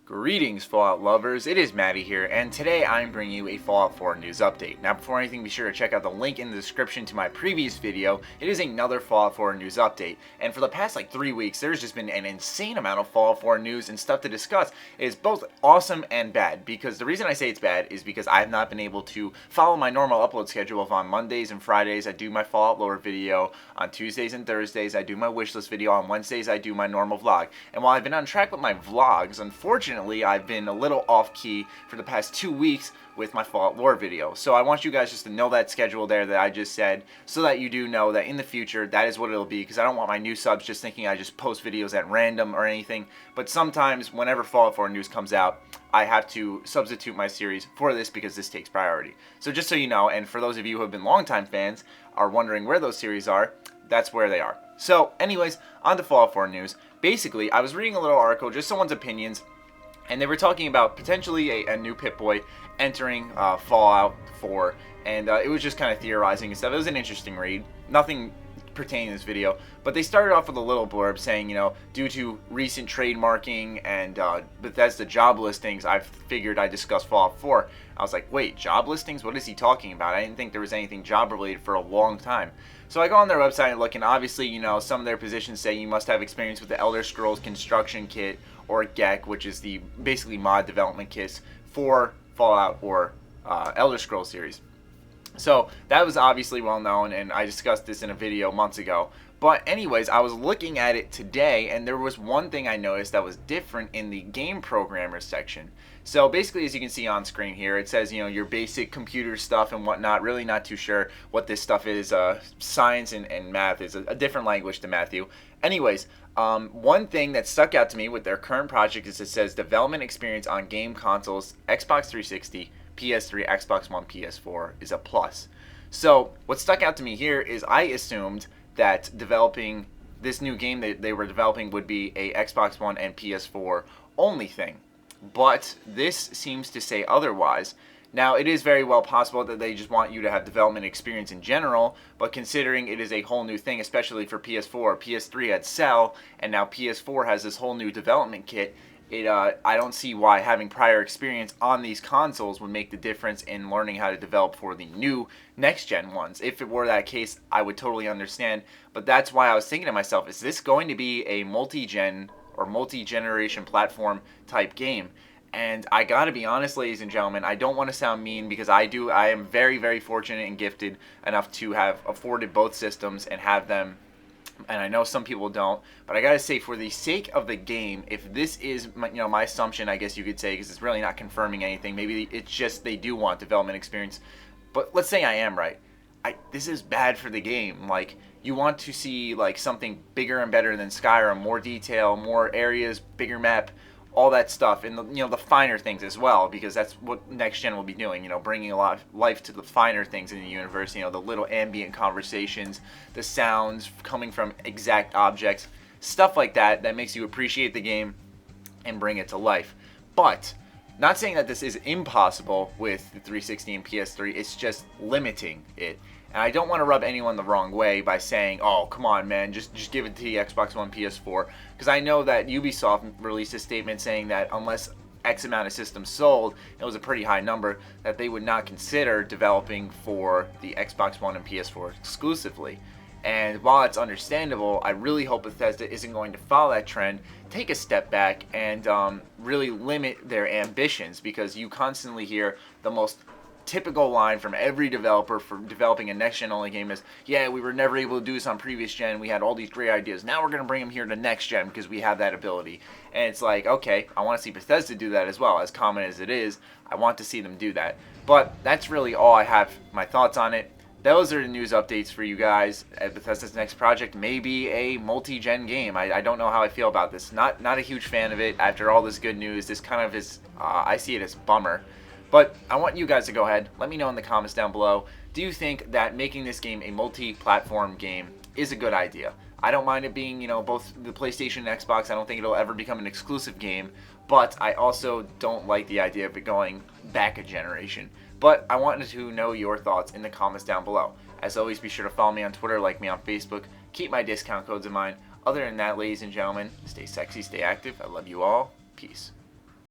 Greetings, Fallout lovers. It is Matty here, and today I'm bringing you a Fallout 4 news update. Now, before anything, be sure to check out the link in the description to my previous video. It is another Fallout 4 news update, and for the past 3 weeks, there's just been an insane amount of Fallout 4 news and stuff to discuss. It is both awesome and bad, because the reason I say it's bad is because I have not been able to follow my normal upload schedule of on Mondays and Fridays I do my Fallout lore video, on Tuesdays and Thursdays I do my wishlist video, on Wednesdays I do my normal vlog. And while I've been on track with my vlogs, unfortunately I've been a little off key for the past 2 weeks with my Fallout lore video. So I want you guys just to know that schedule there that I just said, so that you do know that in the future that is what it'll be, because I don't want my new subs just thinking I just post videos at random or anything. But sometimes whenever Fallout 4 news comes out, I have to substitute my series for this because this takes priority. So just so you know, and for those of you who have been longtime fans are wondering where those series are, that's where they are. So anyways, on to Fallout 4 news. Basically, I was reading a little article, just someone's opinions, and they were talking about potentially a new Pip-Boy entering Fallout 4, and it was just kind of theorizing and stuff. It was an interesting read. Nothing pertaining to this video, but they started off with a little blurb saying, you know, due to recent trademarking and Bethesda job listings, I figured I'd discuss Fallout 4. I was like, wait, job listings? What is he talking about? I didn't think there was anything job related for a long time. So I go on their website and look, and obviously, you know, some of their positions say you must have experience with the Elder Scrolls Construction Kit, or GEC, which is the basically mod development kits for Fallout or Elder Scrolls series. So that was obviously well known, and I discussed this in a video months ago. But anyways, I was looking at it today, and there was one thing I noticed that was different in the game programmer section. So basically, as you can see on screen here, it says, you know, your basic computer stuff and whatnot. Really not too sure what this stuff is. Science and math is a different language to Matthew. Anyways, one thing that stuck out to me with their current project is it says development experience on game consoles, Xbox 360, PS3, Xbox One, PS4 is a plus. So what stuck out to me here is I assumed that developing this new game that they were developing would be a Xbox One and PS4 only thing. But this seems to say otherwise. Now, it is very well possible that they just want you to have development experience in general, but considering it is a whole new thing, especially for PS4, PS3 had Cell, and now PS4 has this whole new development kit, I don't see why having prior experience on these consoles would make the difference in learning how to develop for the new next-gen ones. If it were that case, I would totally understand, but that's why I was thinking to myself, is this going to be a multi-gen or multi-generation platform type game? And I gotta be honest, ladies and gentlemen, I don't want to sound mean, because I am very, very fortunate and gifted enough to have afforded both systems and have them, and I know some people don't, but I gotta say, for the sake of the game, if this is my assumption, I guess you could say, because it's really not confirming anything, maybe it's just they do want development experience, but let's say I am right. This is bad for the game. Like, you want to see something bigger and better than Skyrim, more detail, more areas, bigger map, all that stuff, and the finer things as well, because that's what next gen will be doing, bringing a lot of life to the finer things in the universe, the little ambient conversations, the sounds coming from exact objects, stuff like that makes you appreciate the game and bring it to life. But not saying that this is impossible with the 360 and PS3, it's just limiting it. And I don't want to rub anyone the wrong way by saying, oh, come on, man, just give it to the Xbox One, PS4. Because I know that Ubisoft released a statement saying that unless X amount of systems sold, it was a pretty high number, that they would not consider developing for the Xbox One and PS4 exclusively. And while it's understandable, I really hope Bethesda isn't going to follow that trend, take a step back, and really limit their ambitions, because you constantly hear the most typical line from every developer for developing a next-gen only game is, yeah, we were never able to do this on previous gen, we had all these great ideas, now we're going to bring them here to next gen because we have that ability. And it's like, okay, I want to see Bethesda do that as well. As common as it is, I want to see them do that. But that's really all I have my thoughts on it. Those are the news updates for you guys. Bethesda's next project may be a multi-gen game. I don't know how I feel about this. Not a huge fan of it. After all this good news, this kind of is, I see it as bummer. But I want you guys to go ahead, let me know in the comments down below, do you think that making this game a multi-platform game is a good idea? I don't mind it being, both the PlayStation and Xbox. I don't think it'll ever become an exclusive game, but I also don't like the idea of it going back a generation. But I wanted to know your thoughts in the comments down below. As always, be sure to follow me on Twitter, like me on Facebook, keep my discount codes in mind. Other than that, ladies and gentlemen, stay sexy, stay active. I love you all. Peace.